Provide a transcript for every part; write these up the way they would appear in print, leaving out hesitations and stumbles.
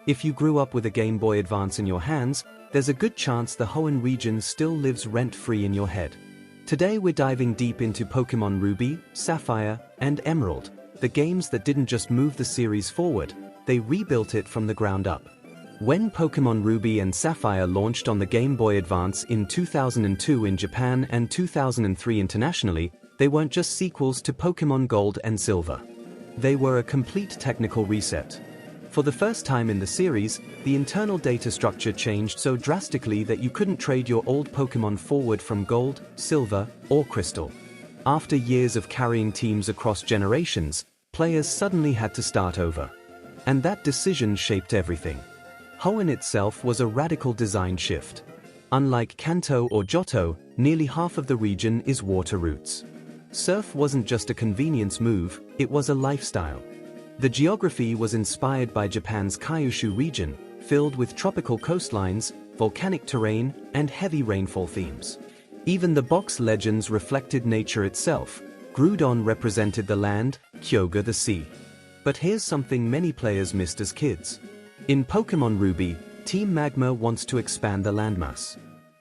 If you grew up with a Game Boy Advance in your hands, there's a good chance the Hoenn region still lives rent-free in your head. Today we're diving deep into Pokémon Ruby, Sapphire, and Emerald, the games that didn't just move the series forward, they rebuilt it from the ground up. When Pokémon Ruby and Sapphire launched on the Game Boy Advance in 2002 in Japan and 2003 internationally, they weren't just sequels to Pokémon Gold and Silver. They were a complete technical reset. For the first time in the series, the internal data structure changed so drastically that you couldn't trade your old Pokémon forward from Gold, Silver, or Crystal. After years of carrying teams across generations, players suddenly had to start over. And that decision shaped everything. Hoenn itself was a radical design shift. Unlike Kanto or Johto, nearly half of the region is water routes. Surf wasn't just a convenience move, it was a lifestyle. The geography was inspired by Japan's Kyushu region, filled with tropical coastlines, volcanic terrain, and heavy rainfall themes. Even the box legends reflected nature itself. Groudon represented the land, Kyogre the sea. But here's something many players missed as kids. In Pokémon Ruby, Team Magma wants to expand the landmass.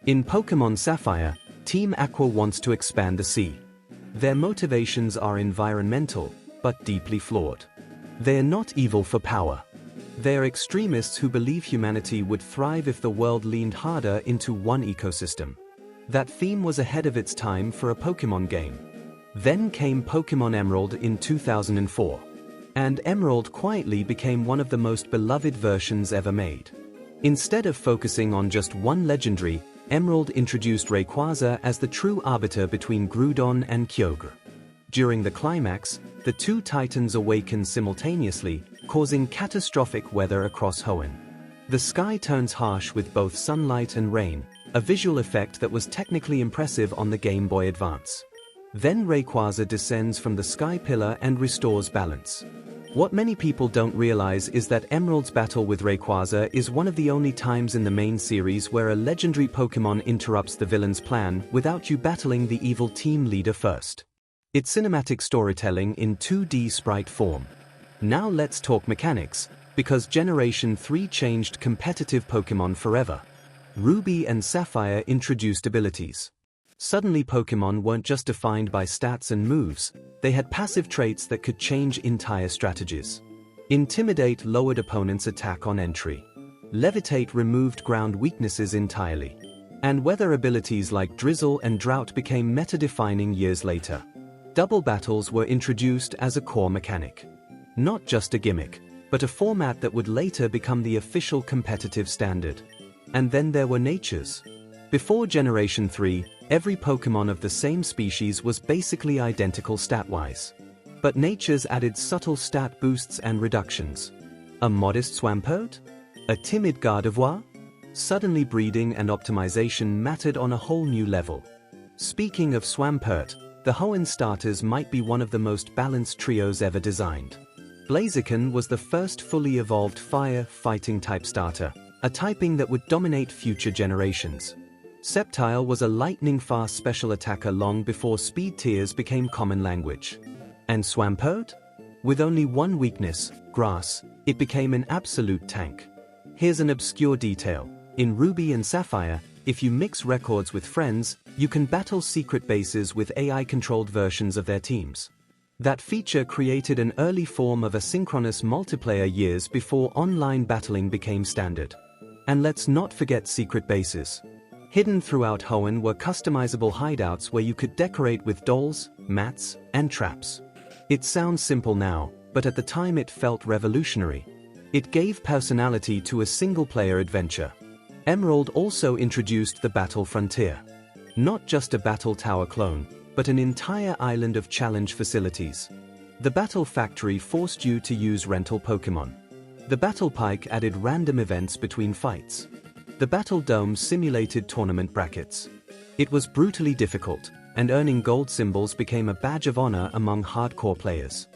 In Pokémon Sapphire, Team Aqua wants to expand the sea. Their motivations are environmental, but deeply flawed. They're not evil for power. They're extremists who believe humanity would thrive if the world leaned harder into one ecosystem. That theme was ahead of its time for a Pokémon game. Then came Pokémon Emerald in 2004. And Emerald quietly became one of the most beloved versions ever made. Instead of focusing on just one legendary, Emerald introduced Rayquaza as the true arbiter between Groudon and Kyogre. During the climax, the two titans awaken simultaneously, causing catastrophic weather across Hoenn. The sky turns harsh with both sunlight and rain, a visual effect that was technically impressive on the Game Boy Advance. Then Rayquaza descends from the sky pillar and restores balance. What many people don't realize is that Emerald's battle with Rayquaza is one of the only times in the main series where a legendary Pokémon interrupts the villain's plan without you battling the evil team leader first. It's cinematic storytelling in 2D sprite form. Now let's talk mechanics, because Generation 3 changed competitive Pokémon forever. Ruby and Sapphire introduced abilities. Suddenly Pokémon weren't just defined by stats and moves, they had passive traits that could change entire strategies. Intimidate lowered opponents' attack on entry. Levitate removed ground weaknesses entirely. And weather abilities like Drizzle and Drought became meta-defining years later. Double battles were introduced as a core mechanic. Not just a gimmick, but a format that would later become the official competitive standard. And then there were natures. Before Generation 3, every Pokémon of the same species was basically identical stat-wise. But natures added subtle stat boosts and reductions. A modest Swampert? A timid Gardevoir? Suddenly breeding and optimization mattered on a whole new level. Speaking of Swampert, the Hoenn starters might be one of the most balanced trios ever designed. Blaziken was the first fully evolved fire fighting type starter, a typing that would dominate future generations. Sceptile was a lightning-fast special attacker long before speed tiers became common language. And Swampert? With only one weakness, grass, it became an absolute tank. Here's an obscure detail. In Ruby and Sapphire, if you mix records with friends, you can battle secret bases with AI-controlled versions of their teams. That feature created an early form of asynchronous multiplayer years before online battling became standard. And let's not forget secret bases. Hidden throughout Hoenn were customizable hideouts where you could decorate with dolls, mats, and traps. It sounds simple now, but at the time it felt revolutionary. It gave personality to a single-player adventure. Emerald also introduced the Battle Frontier. Not just a battle tower clone, but an entire island of challenge facilities. The Battle Factory forced you to use rental Pokémon. The Battle Pike added random events between fights. The Battle Dome simulated tournament brackets. It was brutally difficult, and earning gold symbols became a badge of honor among hardcore players.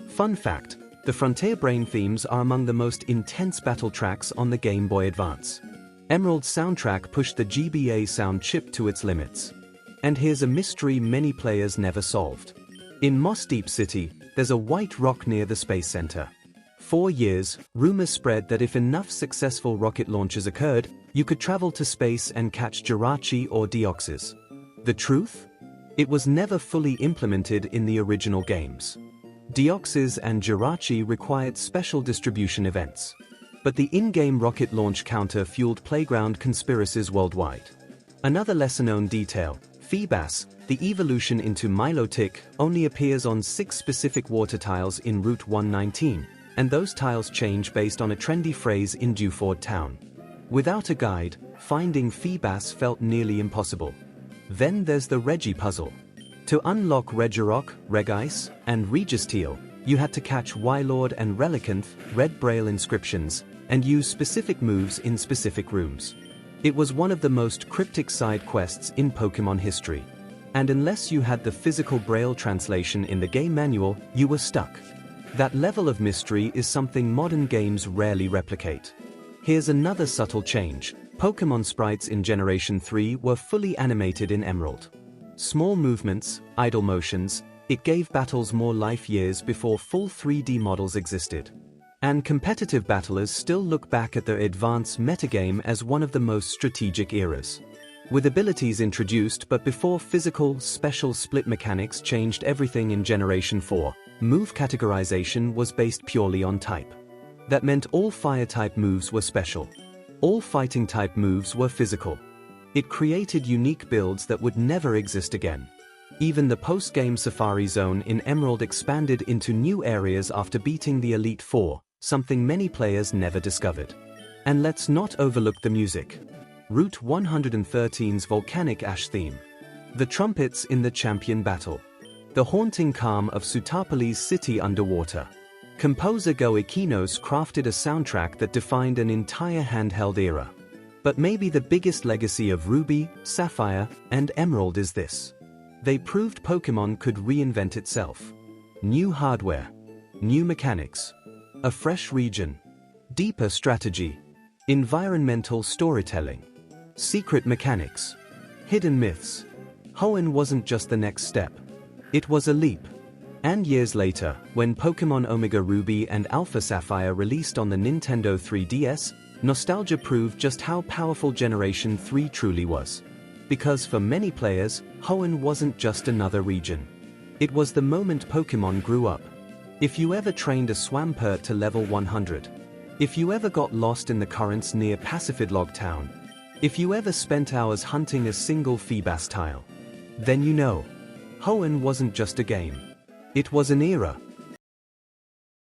Fun fact, the Frontier Brain themes are among the most intense battle tracks on the Game Boy Advance. Emerald's soundtrack pushed the GBA sound chip to its limits. And here's a mystery many players never solved. In Moss Deep City, there's a white rock near the Space Center. 4 years, rumors spread that if enough successful rocket launches occurred, you could travel to space and catch Jirachi or Deoxys. The truth? It was never fully implemented in the original games. Deoxys and Jirachi required special distribution events. But the in-game rocket launch counter fueled playground conspiracies worldwide. Another lesser-known detail, Feebas, the evolution into Milotic, only appears on 6 specific water tiles in Route 119, and those tiles change based on a trendy phrase in Dewford Town. Without a guide, finding Feebas felt nearly impossible. Then there's the Regi puzzle. To unlock Regirock, Regice, and Registeel, you had to catch Wylord and Relicanth, red braille inscriptions, and use specific moves in specific rooms. It was one of the most cryptic side quests in Pokémon history. And unless you had the physical braille translation in the game manual, you were stuck. That level of mystery is something modern games rarely replicate. Here's another subtle change. Pokémon sprites in Generation 3 were fully animated in Emerald. Small movements, idle motions, it gave battles more life years before full 3D models existed. And competitive battlers still look back at the advanced metagame as one of the most strategic eras. With abilities introduced but before physical, special split mechanics changed everything in Generation 4, move categorization was based purely on type. That meant all fire-type moves were special. All fighting-type moves were physical. It created unique builds that would never exist again. Even the post-game Safari Zone in Emerald expanded into new areas after beating the Elite Four, something many players never discovered. And let's not overlook the music. Route 113's volcanic ash theme. The trumpets in the champion battle. The haunting calm of Sutapali's city underwater. Composer Go Ikinos crafted a soundtrack that defined an entire handheld era. But maybe the biggest legacy of Ruby, Sapphire, and Emerald is this. They proved Pokémon could reinvent itself. New hardware. New mechanics. A fresh region. Deeper strategy. Environmental storytelling. Secret mechanics. Hidden myths. Hoenn wasn't just the next step. It was a leap. And years later, when Pokémon Omega Ruby and Alpha Sapphire released on the Nintendo 3DS, nostalgia proved just how powerful Generation 3 truly was. Because for many players, Hoenn wasn't just another region. It was the moment Pokémon grew up. If you ever trained a Swampert to level 100. If you ever got lost in the currents near Pacifidlog Town. If you ever spent hours hunting a single Feebas tile. Then you know. Hoenn wasn't just a game. It was an era.